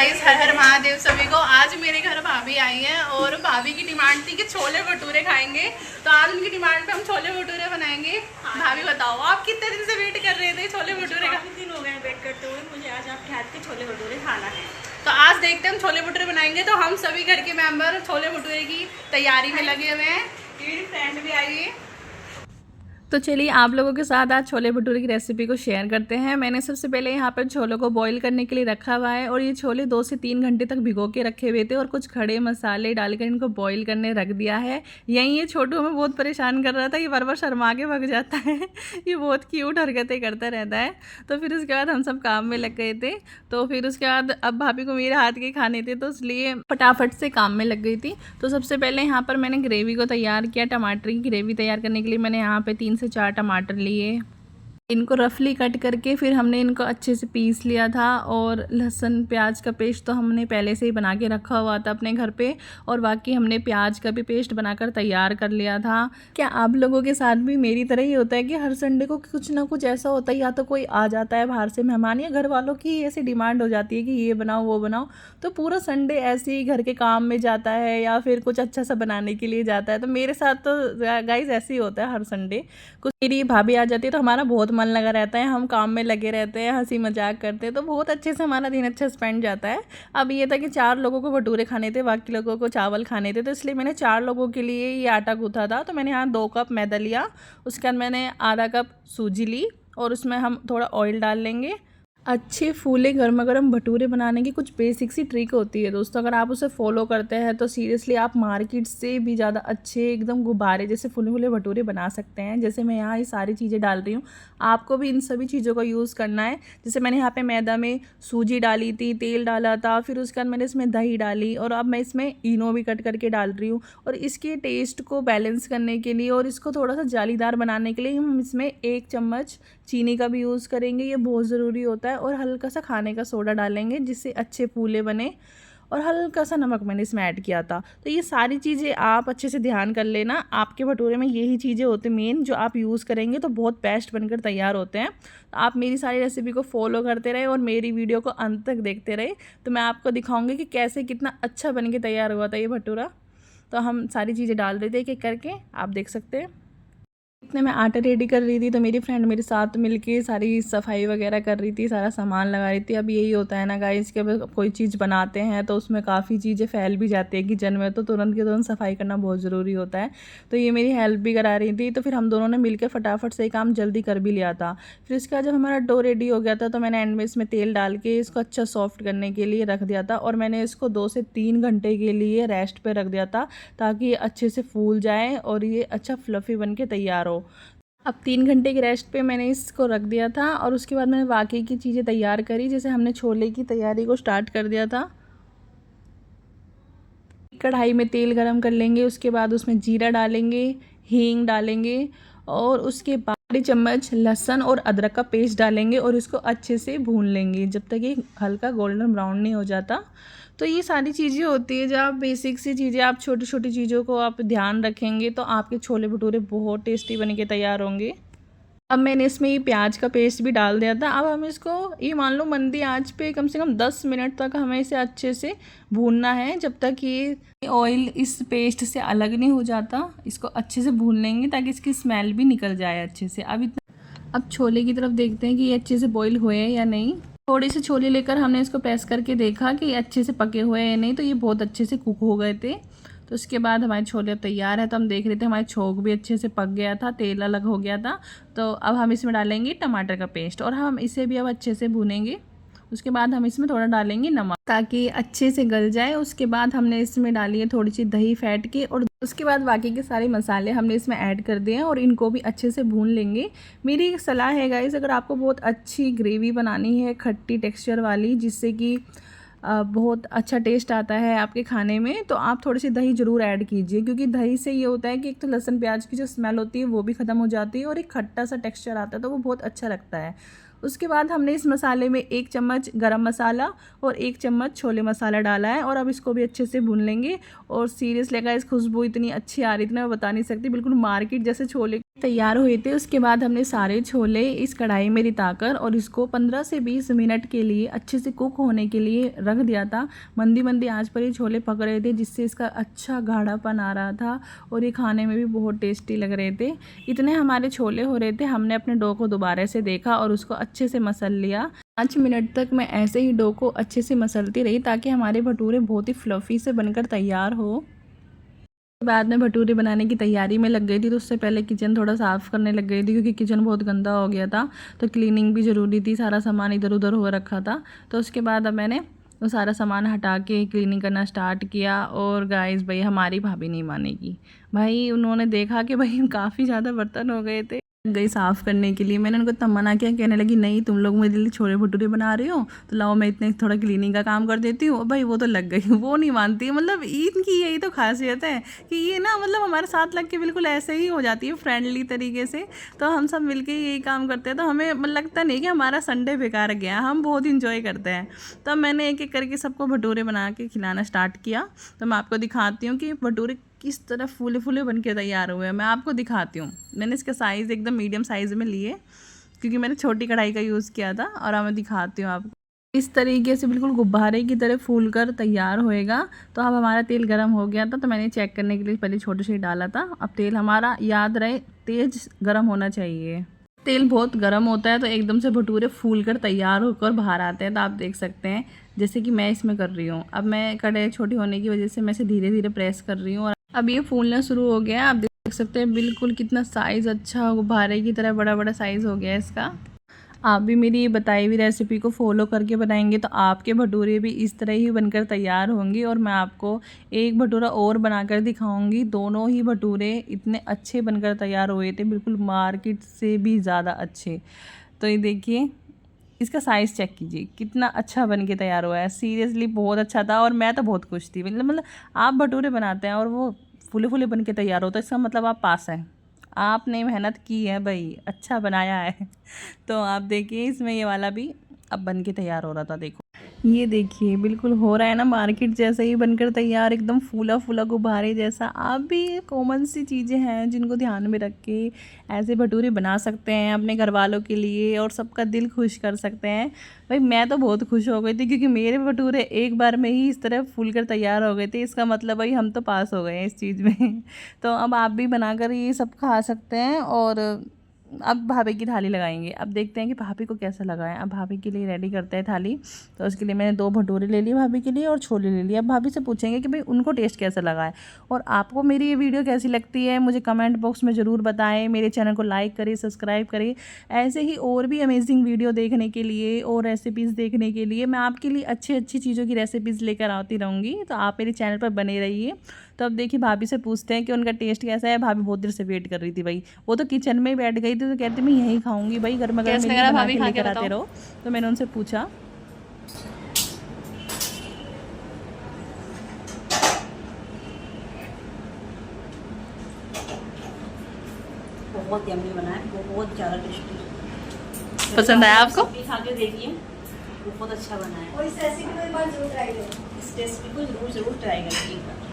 Guys, हर हर महादेव सभी को। आज मेरे घर भाभी आई हैं और भाभी की डिमांड थी कि छोले भटूरे खाएंगे, तो आज उनकी डिमांड पे हम छोले भटूरे बनाएंगे। भाभी बताओ, आप कितने दिन से वेट कर रहे थे छोले भटूरे का? 5 दिन हो गए वेट करते हुए। मुझे आज आपके हाथ के छोले भटूरे खाना है, तो आज देखते हैं हम छोले भटूरे बनाएंगे। तो हम सभी घर के मेंबर छोले भटूरे की तैयारी में लगे हुए हैं। मेरी फ्रेंड भी आई है। तो चलिए आप लोगों के साथ आज छोले भटूरे की रेसिपी को शेयर करते हैं। मैंने सबसे पहले यहाँ पर छोलों को बॉईल करने के लिए रखा हुआ है और ये छोले 2 से 3 घंटे तक भिगो के रखे हुए थे और कुछ खड़े मसाले डालकर इनको बॉईल करने रख दिया है। यहीं ये छोटू हमें बहुत परेशान कर रहा था, ये बार शर्मा के भग जाता है। ये बहुत क्यूट हरकतें करता रहता है। तो फिर उसके बाद हम सब काम में लग गए थे। तो फिर उसके बाद अब भाभी को मेरे हाथ के खाने थे तो इसलिए फटाफट से काम में लग गई थी। तो सबसे पहले यहाँ पर मैंने ग्रेवी को तैयार किया। टमाटर की ग्रेवी तैयार करने के लिए मैंने यहाँ पे 3 से 4 टमाटर लिए। इनको रफली कट करके फिर हमने इनको अच्छे से पीस लिया था। और लहसुन प्याज का पेस्ट तो हमने पहले से ही बना के रखा हुआ था अपने घर पे, और बाकी हमने प्याज का भी पेस्ट बनाकर तैयार कर लिया था। क्या आप लोगों के साथ भी मेरी तरह ही होता है कि हर संडे को कुछ ना कुछ ऐसा होता है, या तो कोई आ जाता है बाहर से मेहमान, या घर वालों की ऐसी डिमांड हो जाती है कि ये बनाओ वो बनाओ, तो पूरा संडे ऐसे ही घर के काम में जाता है या फिर कुछ अच्छा सा बनाने के लिए जाता है। तो मेरे साथ तो गाइस ऐसे ही होता है हर संडे। कुछ मेरी भाभी आ जाती है तो हमारा बहुत मन लगा रहता है, हम काम में लगे रहते हैं, हंसी मजाक करते हैं, तो बहुत अच्छे से हमारा दिन अच्छा स्पेंड जाता है। अब ये था कि 4 लोगों को भटूरे खाने थे, बाकी लोगों को चावल खाने थे, तो इसलिए मैंने 4 लोगों के लिए ये आटा गूँथा था। तो मैंने यहाँ 2 कप मैदा लिया, उसके बाद मैंने आधा कप सूजी ली और उसमें हम थोड़ा ऑयल डाल लेंगे। अच्छे फूले गर्मा गर्म भटूरे बनाने की कुछ बेसिक सी ट्रिक होती है दोस्तों, अगर आप उसे फॉलो करते हैं तो सीरियसली आप मार्केट से भी ज़्यादा अच्छे एकदम गुब्बारे जैसे फूले फूले भटूरे बना सकते हैं। जैसे मैं यहाँ ये सारी चीज़ें डाल रही हूँ, आपको भी इन सभी चीज़ों का यूज़ करना है। जैसे मैंने यहाँ पे मैदा में सूजी डाली थी, तेल डाला था, फिर उसके बाद मैंने इसमें दही डाली और अब मैं इसमें इनो भी कट करके डाल रही हूँ। और इसके टेस्ट को बैलेंस करने के लिए और इसको थोड़ा सा जालीदार बनाने के लिए हम इसमें 1 चम्मच चीनी का भी यूज़ करेंगे, ये बहुत ज़रूरी होता है। और हल्का सा खाने का सोडा डालेंगे जिससे अच्छे फूले बने, और हल्का सा नमक मैंने इसमें ऐड किया था। तो ये सारी चीज़ें आप अच्छे से ध्यान कर लेना, आपके भटूरे में यही चीज़ें होती हैं मेन, जो आप यूज़ करेंगे तो बहुत बेस्ट बनकर तैयार होते हैं। तो आप मेरी सारी रेसिपी को फॉलो करते रहे और मेरी वीडियो को अंत तक देखते रहे, तो मैं आपको दिखाऊंगी कि कैसे कितना अच्छा बन के तैयार हुआ था ये भटूरा। तो हम सारी चीज़ें डाल रहे थे एक एक करके, आप देख सकते हैं। इतने मैं आटा रेडी कर रही थी तो मेरी फ्रेंड मेरे साथ मिलके सारी सफाई वगैरह कर रही थी, सारा सामान लगा रही थी। अब यही होता है ना गाइस कि अब कोई चीज़ बनाते हैं तो उसमें काफ़ी चीज़ें फैल भी जाती है किचन में, तो तुरंत के तुरंत सफाई करना बहुत ज़रूरी होता है। तो ये मेरी हेल्प भी करा रही थी, तो फिर हम दोनों ने मिलकर फटाफट से काम जल्दी कर भी लिया था। फिर इसका जब हमारा डो रेडी हो गया था तो मैंने एंड में इसमें तेल डाल के इसको अच्छा सॉफ्ट करने के लिए रख दिया था, और मैंने इसको 2 से 3 घंटे के लिए रेस्ट पर रख दिया था ताकि ये अच्छे से फूल जाए और ये अच्छा फ्लफ़ी बन के तैयार हो। अब 3 घंटे की रेस्ट पे मैंने इसको रख दिया था और उसके बाद मैंने बाकी की चीज़ें तैयार करी। जैसे हमने छोले की तैयारी को स्टार्ट कर दिया था। कढ़ाई में तेल गरम कर लेंगे, उसके बाद उसमें जीरा डालेंगे, हींग डालेंगे और उसके बाद बड़ी चम्मच लहसुन और अदरक का पेस्ट डालेंगे और इसको अच्छे से भून लेंगे जब तक ये हल्का गोल्डन ब्राउन नहीं हो जाता। तो ये सारी चीज़ें होती है, जब आप बेसिक सी चीज़ें, आप छोटी छोटी चीज़ों को आप ध्यान रखेंगे तो आपके छोले भटूरे बहुत टेस्टी बन के तैयार होंगे। अब मैंने इसमें ये प्याज का पेस्ट भी डाल दिया था। अब हम इसको ये मान लो मंदी आंच पे कम से कम 10 मिनट तक हमें इसे अच्छे से भूनना है, जब तक ये ऑयल इस पेस्ट से अलग नहीं हो जाता। इसको अच्छे से भून लेंगे ताकि इसकी स्मेल भी निकल जाए अच्छे से। अब छोले की तरफ देखते हैं कि ये अच्छे से बॉईल हुए हैं या नहीं। थोड़े से छोले लेकर हमने इसको प्रेस करके देखा कि ये अच्छे से पके हुए हैं या नहीं, तो ये बहुत अच्छे से कुक हो गए थे। तो उसके बाद हमारे छोले अब तैयार है। तो हम देख रहे थे हमारे छोंक भी अच्छे से पक गया था, तेल अलग हो गया था। तो अब हम इसमें डालेंगे टमाटर का पेस्ट और हम इसे भी अब अच्छे से भूनेंगे। उसके बाद हम इसमें थोड़ा डालेंगे नमक ताकि अच्छे से गल जाए। उसके बाद हमने इसमें डाली है थोड़ी सी दही फेंट के, और उसके बाद बाकी के सारे मसाले हमने इसमें ऐड कर दिए हैं और इनको भी अच्छे से भून लेंगे। मेरी एक सलाह है गाइस, अगर आपको बहुत अच्छी ग्रेवी बनानी है खट्टी टेक्सचर वाली, जिससे कि बहुत अच्छा टेस्ट आता है आपके खाने में, तो आप थोड़ी सी दही ज़रूर ऐड कीजिए, क्योंकि दही से ये होता है कि एक तो लहसुन प्याज की जो स्मेल होती है वो भी ख़त्म हो जाती है और एक खट्टा सा टेक्सचर आता है, तो वो बहुत अच्छा लगता है। उसके बाद हमने इस मसाले में 1 चम्मच गरम मसाला और 1 चम्मच छोले मसाला डाला है और अब इसको भी अच्छे से भून लेंगे। और सीरियसली गाइस, खुशबू इतनी अच्छी आ रही थी ना, मैं बता नहीं सकती, बिल्कुल मार्केट जैसे छोले तैयार हुए थे। उसके बाद हमने सारे छोले इस कढ़ाई में रिताकर और इसको 15 से 20 मिनट के लिए अच्छे से कुक होने के लिए रख दिया था। मंदी मंदी आंच पर ये छोले पक रहे थे, जिससे इसका अच्छा गाढ़ापन आ रहा था और ये खाने में भी बहुत टेस्टी लग रहे थे। इतने हमारे छोले हो रहे थे, हमने अपने डो को दोबारा से देखा और उसको अच्छे से मसल लिया। 5 मिनट तक मैं ऐसे ही डो को अच्छे से मसलती रही ताकि हमारे भटूरे बहुत ही फ्लफ़ी से बनकर तैयार हो। बाद में भटूरे बनाने की तैयारी में लग गई थी, तो उससे पहले किचन थोड़ा साफ़ करने लग गई थी क्योंकि किचन बहुत गंदा हो गया था, तो क्लीनिंग भी ज़रूरी थी। सारा सामान इधर उधर हो रखा था, तो उसके बाद अब मैंने वो सारा सामान हटा के क्लीनिंग करना स्टार्ट किया। और गाइस भाई हमारी भाभी नहीं मानेगी भाई, उन्होंने देखा कि भाई काफ़ी ज़्यादा बर्तन हो गए थे, गई साफ़ करने के लिए। मैंने उनको तब मना किया, कहने लगी नहीं तुम लोग मेरे लिए छोले भटूरे बना रहे हो तो लाओ मैं इतने थोड़ा क्लीनिंग का काम कर देती हूँ। भाई वो तो लग गई, वो नहीं मानती। मतलब इनकी यही तो खासियत है कि ये ना मतलब हमारे साथ लग के बिल्कुल ऐसे ही हो जाती है फ्रेंडली तरीके से। तो हम सब मिलके यही काम करते हैं, तो हमें लगता नहीं कि हमारा संडे बेकार गया, हम बहुत इंजॉय करते हैं। तब मैंने एक एक करके सबको भटूरे बना के खिलाना स्टार्ट किया। तो मैं आपको दिखाती हूँ कि भटूरे किस तरह फूले फूले बन के तैयार हुए हैं। मैं आपको दिखाती हूँ। मैंने इसका साइज़ एकदम मीडियम साइज़ में लिए क्योंकि मैंने छोटी कढ़ाई का यूज़ किया था। और अब मैं दिखाती हूँ आपको। इस तरीके से बिल्कुल गुब्बारे की तरह फूल कर तैयार होएगा। तो अब हमारा तेल गर्म हो गया था, तो मैंने चेक करने के लिए पहले छोटे से डाला था। अब तेल हमारा याद रहे तेज़ गर्म होना चाहिए। तेल बहुत गर्म होता है तो एकदम से भटूरे फूल कर तैयार होकर बाहर आते हैं। तो आप देख सकते हैं जैसे कि मैं इसमें कर रही हूँ। अब मैं कढ़ाई छोटी होने की वजह से मैं इसे धीरे धीरे प्रेस कर रही हूँ और अब ये फूलना शुरू हो गया है। आप देख सकते हैं बिल्कुल कितना साइज़ अच्छा गुब्बारे की तरह बड़ा बड़ा साइज़ हो गया है इसका। आप भी मेरी ये बताई हुई रेसिपी को फॉलो करके बनाएंगे तो आपके भटूरे भी इस तरह ही बनकर तैयार होंगे। और मैं आपको एक भटूरा और बनाकर दिखाऊंगी। दोनों ही भटूरे इतने अच्छे बनकर तैयार हुए थे, बिल्कुल मार्केट से भी ज़्यादा अच्छे। तो ये देखिए इसका साइज़ चेक कीजिए कितना अच्छा बन के तैयार हुआ है। सीरियसली बहुत अच्छा था और मैं तो बहुत खुश थी। मतलब आप भटूरे बनाते हैं और वो फूले फूले बन के तैयार हो तो इसका मतलब आप पास हैं, आपने मेहनत की है भाई, अच्छा बनाया है। तो आप देखिए इसमें ये वाला भी अब बन के तैयार हो रहा था। देखो ये देखिए बिल्कुल हो रहा है ना मार्केट जैसे ही बनकर तैयार, एकदम फूला फूला गुब्बारे जैसा। आप भी कॉमन सी चीज़ें हैं जिनको ध्यान में रख के ऐसे भटूरे बना सकते हैं अपने घर वालों के लिए और सबका दिल खुश कर सकते हैं। भाई मैं तो बहुत खुश हो गई थी क्योंकि मेरे भटूरे एक बार में ही इस तरह फूल कर तैयार हो गए थे। इसका मतलब भाई हम तो पास हो गए हैं इस चीज़ में। तो अब आप भी बनाकर ये सब खा सकते हैं। और अब भाभी की थाली लगाएंगे। अब देखते हैं कि भाभी को कैसा लगा है। अब भाभी के लिए रेडी करते हैं थाली। तो उसके लिए मैंने 2 भटूरे ले लिए भाभी के लिए और छोले ले लिए। अब भाभी से पूछेंगे कि भाई उनको टेस्ट कैसा लगा है और आपको मेरी ये वीडियो कैसी लगती है मुझे कमेंट बॉक्स में ज़रूर बताएं। मेरे चैनल को लाइक करें, सब्सक्राइब करें। ऐसे ही और भी अमेजिंग वीडियो देखने के लिए और रेसिपीज़ देखने के लिए मैं आपके लिए अच्छी अच्छी चीज़ों की रेसिपीज़ लेकर आती रहूँगी। तो आप मेरे चैनल पर बने रहिए। तो अब देखिए भाभी से पूछते हैं कि उनका टेस्ट कैसा है। भाभी बहुत देर से वेट कर रही थी भाई, वो तो किचन में ही बैठ गई थी तो कहती मैं यहीं खाऊंगी भाई, गर्मा गर्म बना के लेकर आते रहो। तो मैंने उनसे पूछा। बहुत यम्मी बना है, बहुत ज़्यादा टेस्टी। पसंद आया आपको? खा के देखिए, बहुत अच्छा बना है। और इस रेसिपी को एक बार जरूर ट्राई करें। इस रेसिपी को जरूर ट्राई करिए।